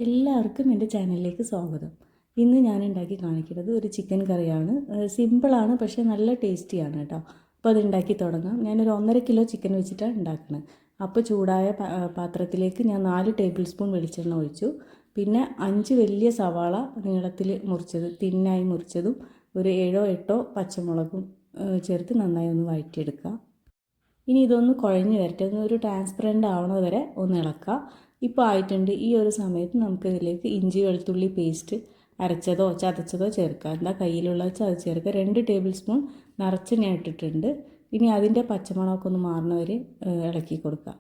എല്ലാവർക്കും എൻ്റെ ചാനലിലേക്ക് സ്വാഗതം. ഇന്ന് ഞാൻ ഉണ്ടാക്കി കാണിക്കുന്നത് ഒരു ചിക്കൻ കറിയാണ്. സിമ്പിളാണ്, പക്ഷേ നല്ല ടേസ്റ്റിയാണ് കേട്ടോ. അപ്പോൾ അത് ഉണ്ടാക്കി തുടങ്ങാം. ഞാനൊരു 1.5 കിലോ ചിക്കൻ വെച്ചിട്ടാണ് ഉണ്ടാക്കുന്നത്. അപ്പോൾ ചൂടായ പാത്രത്തിലേക്ക് ഞാൻ 4 ടേബിൾ സ്പൂൺ വെളിച്ചെണ്ണ ഒഴിച്ചു. പിന്നെ 5 വലിയ സവാള നീളത്തിൽ മുറിച്ചത്, തിന്നായി മുറിച്ചതും ഒരു 7-8 പച്ചമുളകും ചേർത്ത് നന്നായി ഒന്ന് വഴറ്റിയെടുക്കുക. ഇനി ഇതൊന്ന് കുഴഞ്ഞ് വരട്ടെ, ഒരു ട്രാൻസ്പെറൻ്റ് ആവണത് വരെ ഒന്ന് ഇളക്കുക. ഇപ്പോൾ ആയിട്ടുണ്ട്. ഈ ഒരു സമയത്ത് നമുക്കിതിലേക്ക് ഇഞ്ചി വെളുത്തുള്ളി പേസ്റ്റ് അരച്ചതോ ചതച്ചതോ ചേർക്കുക. എന്താ കയ്യിലുള്ളത് വെച്ചാൽ അത് ചേർക്കുക. 2 ടേബിൾ സ്പൂൺ നിറച്ച് ഞാൻ ഇട്ടിട്ടുണ്ട്. ഇനി അതിൻ്റെ പച്ചമണമൊക്കെ ഒന്ന് മാറുന്നവരെ ഇളക്കി കൊടുക്കുക.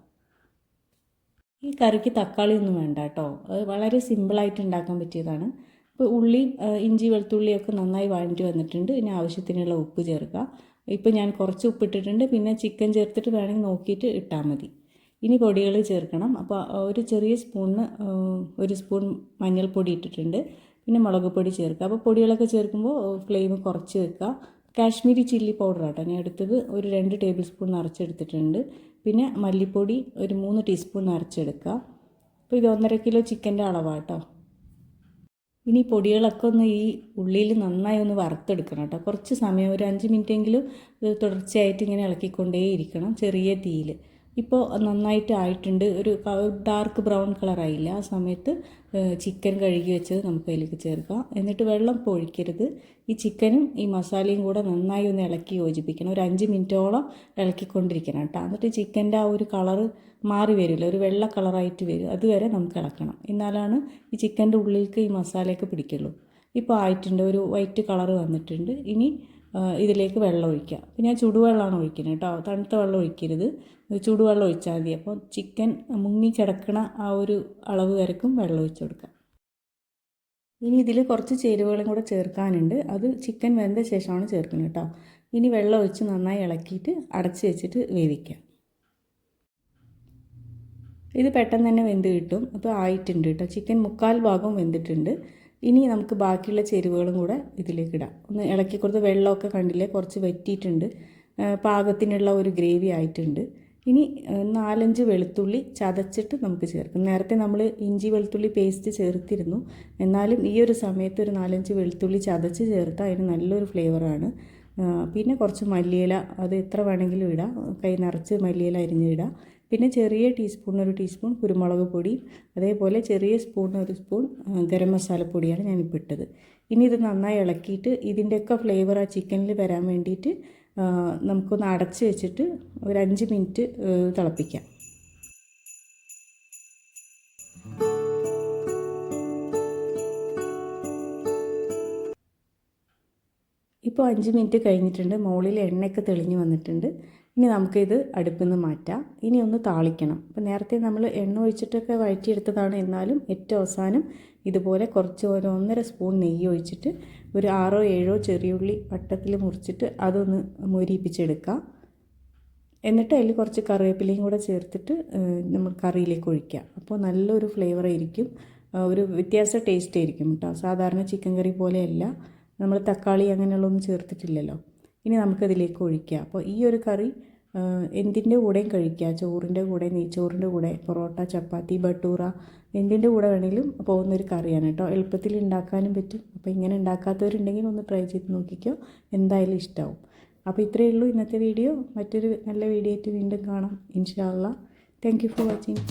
ഈ കറിക്ക് തക്കാളി ഒന്നും വേണ്ട കേട്ടോ. വളരെ സിമ്പിളായിട്ട് ഉണ്ടാക്കാൻ പറ്റിയതാണ്. ഇപ്പോൾ ഉള്ളിയും ഇഞ്ചി വെളുത്തുള്ളിയൊക്കെ നന്നായി വഴറ്റി വന്നിട്ടുണ്ട്. ഇനി ആവശ്യത്തിനുള്ള ഉപ്പ് ചേർക്കുക. ഇപ്പോൾ ഞാൻ കുറച്ച് ഉപ്പിട്ടിട്ടുണ്ട്. പിന്നെ ചിക്കൻ ചേർത്തിട്ട് വേണമെങ്കിൽ നോക്കിയിട്ട് ഇട്ടാൽ മതി. ഇനി പൊടികൾ ചേർക്കണം. അപ്പോൾ ഒരു ചെറിയ സ്പൂണിന് 1 സ്പൂൺ മഞ്ഞൾപ്പൊടി ഇട്ടിട്ടുണ്ട്. പിന്നെ മുളക് പൊടി ചേർക്കുക. അപ്പോൾ പൊടികളൊക്കെ ചേർക്കുമ്പോൾ ഫ്ലെയിം കുറച്ച് വെക്കുക. കാശ്മീരി ചില്ലി പൗഡർ ആട്ടോ ഞാൻ എടുത്തത്, ഒരു 2 ടേബിൾ സ്പൂൺ നിറച്ചെടുത്തിട്ടുണ്ട്. പിന്നെ മല്ലിപ്പൊടി ഒരു 3 ടീസ്പൂൺ നിറച്ചെടുക്കുക. അപ്പോൾ ഇത് 1.5 കിലോ ചിക്കൻ്റെ അളവാട്ടോ. ഇനി പൊടികളൊക്കെ ഒന്ന് ഈ ഉള്ളിയിൽ നന്നായി ഒന്ന് വറുത്തെടുക്കണം കേട്ടോ. കുറച്ച് സമയം, ഒരു 5 മിനിറ്റെങ്കിലും തുടർച്ചയായിട്ട് ഇങ്ങനെ ഇളക്കിക്കൊണ്ടേയിരിക്കണം ചെറിയ തീയിൽ. ഇപ്പോൾ നന്നായിട്ട് ആയിട്ടുണ്ട്. ഒരു ഡാർക്ക് ബ്രൗൺ കളറായില്ല. ആ സമയത്ത് ചിക്കൻ കഴുകി വെച്ചത് നമുക്ക് അതിലേക്ക് ചേർക്കാം. എന്നിട്ട് വെള്ളം പൊഴിക്കരുത്. ഈ ചിക്കനും ഈ മസാലയും കൂടെ നന്നായി ഒന്ന് ഇളക്കി യോജിപ്പിക്കണം. ഒരു 5 മിനിറ്റോളം ഇളക്കിക്കൊണ്ടിരിക്കണം കേട്ടോ. എന്നിട്ട് ചിക്കൻ്റെ ആ ഒരു കളറ് മാറി വരില്ല, ഒരു വെള്ള കളറായിട്ട് വരും. അതുവരെ നമുക്ക് ഇളക്കണം. എന്നാലാണ് ഈ ചിക്കൻ്റെ ഉള്ളിലേക്ക് ഈ മസാലയൊക്കെ പിടിക്കുള്ളൂ. ഇപ്പോൾ ആയിട്ടുണ്ട്, ഒരു വൈറ്റ് കളറ് വന്നിട്ടുണ്ട്. ഇനി ഇതിലേക്ക് വെള്ളം ഒഴിക്കുക. അപ്പോൾ ഞാൻ ചുടുവെള്ളമാണ് ഒഴിക്കുന്നത് കേട്ടോ. തണുത്ത വെള്ളം ഒഴിക്കരുത്, ചുടുവെള്ളം ഒഴിച്ചാൽ മതി. അപ്പോൾ ചിക്കൻ മുങ്ങിക്കിടക്കണ ആ ഒരു അളവ് വരക്കും വെള്ളം ഒഴിച്ച് കൊടുക്കുക. ഇനി ഇതിൽ കുറച്ച് ചേരുവകളും കൂടെ ചേർക്കാനുണ്ട്. അത് ചിക്കൻ വെന്ത ശേഷമാണ് ചേർക്കുന്നത് കേട്ടോ. ഇനി വെള്ളം ഒഴിച്ച് നന്നായി ഇളക്കിയിട്ട് അടച്ച് വെച്ചിട്ട് വേവിക്കുക. ഇത് പെട്ടെന്ന് തന്നെ വെന്ത് കിട്ടും. അപ്പോൾ ആയിട്ടുണ്ട് കേട്ടോ. ചിക്കൻ 1/4 ഭാഗം വെന്തിട്ടുണ്ട്. ഇനി നമുക്ക് ബാക്കിയുള്ള ചേരുവകളും കൂടെ ഇതിലേക്ക് ഇടാം. ഒന്ന് ഇളക്കി കൊടുത്ത് വെള്ളമൊക്കെ കണ്ടില്ലേ, കുറച്ച് വറ്റിയിട്ടുണ്ട്. പാകത്തിനുള്ള ഒരു ഗ്രേവി ആയിട്ടുണ്ട്. ഇനി 4-5 വെളുത്തുള്ളി ചതച്ചിട്ട് നമുക്ക് ചേർക്കാം. നേരത്തെ നമ്മൾ ഇഞ്ചി വെളുത്തുള്ളി പേസ്റ്റ് ചേർത്തിരുന്നു. എന്നാലും ഈ ഒരു സമയത്ത് ഒരു 4-5 വെളുത്തുള്ളി ചതച്ച് ചേർത്താൽ അതിന് നല്ലൊരു ഫ്ലേവറാണ്. പിന്നെ കുറച്ച് മല്ലിയില, അത് എത്ര വേണമെങ്കിലും ഇടാം. കൈ നിറച്ച് മല്ലിയില അരിഞ്ഞിടാം. പിന്നെ ചെറിയ ടീസ്പൂൺ 1 ടീസ്പൂൺ കുരുമുളക് പൊടി, അതേപോലെ ചെറിയ സ്പൂൺ 1 സ്പൂൺ ഗരം മസാലപ്പൊടിയാണ് ഞാനിപ്പോൾ ഇട്ടത്. ഇനി ഇത് നന്നായി ഇളക്കിയിട്ട് ഇതിൻ്റെയൊക്കെ ഫ്ലേവർ ആ ചിക്കനിൽ വരാൻ വേണ്ടിയിട്ട് നമുക്കൊന്ന് അടച്ച് വെച്ചിട്ട് ഒരു 5 മിനിറ്റ് തിളപ്പിക്കാം. ഇപ്പോൾ 5 മിനിറ്റ് കഴിഞ്ഞിട്ടുണ്ട്. മുകളിൽ എണ്ണയൊക്കെ തെളിഞ്ഞ് വന്നിട്ടുണ്ട്. ഇനി നമുക്കിത് അടുപ്പിൽ നിന്ന് മാറ്റാം. ഇനി ഒന്ന് താളിക്കണം. അപ്പോൾ നേരത്തെ നമ്മൾ എണ്ണ ഒഴിച്ചിട്ടൊക്കെ വഴറ്റിയെടുത്തതാണ്. എന്നാലും ഏറ്റവും അവസാനം ഇതുപോലെ കുറച്ച് ഒരു 1.5 സ്പൂൺ നെയ്യ് ഒഴിച്ചിട്ട് ഒരു 6-7 ചെറിയുള്ളി വട്ടത്തിൽ മുറിച്ചിട്ട് അതൊന്ന് മൊരിയിപ്പിച്ചെടുക്കുക. എന്നിട്ട് അതിൽ കുറച്ച് കറിവേപ്പിലയും കൂടെ ചേർത്തിട്ട് നമ്മൾ കറിയിലേക്ക് ഒഴിക്കുക. അപ്പോൾ നല്ലൊരു ഫ്ലേവർ ആയിരിക്കും, ഒരു വ്യത്യാസ ടേസ്റ്റ് ആയിരിക്കും കേട്ടോ. സാധാരണ ചിക്കൻ കറി പോലെയല്ല, നമ്മൾ തക്കാളി അങ്ങനെയുള്ളതൊന്നും ചേർത്തിട്ടില്ലല്ലോ. ഇനി നമുക്കതിലേക്ക് ഒഴിക്കുക. അപ്പോൾ ഈ ഒരു കറി എന്തിൻ്റെ കൂടെയും കഴിക്കുക. ചോറിൻ്റെ കൂടെ, നെയ്ച്ചോറിൻ്റെ കൂടെ, പൊറോട്ട, ചപ്പാത്തി, ഭട്ടൂറ എന്തിൻ്റെ കൂടെ വേണമെങ്കിലും പോകുന്നൊരു കറിയാണ് കേട്ടോ. എളുപ്പത്തിൽ ഉണ്ടാക്കാനും പറ്റും. അപ്പോൾ ഇങ്ങനെ ഉണ്ടാക്കാത്തവരുണ്ടെങ്കിൽ ഒന്ന് ട്രൈ ചെയ്ത് നോക്കിക്കോ, എന്തായാലും ഇഷ്ടമാവും. അപ്പോൾ ഇത്രയേ ഉള്ളൂ ഇന്നത്തെ വീഡിയോ. മറ്റൊരു നല്ല വീഡിയോ ആയിട്ട് വീണ്ടും കാണാം ഇൻഷാ അല്ലാഹ്. Thank you for watching.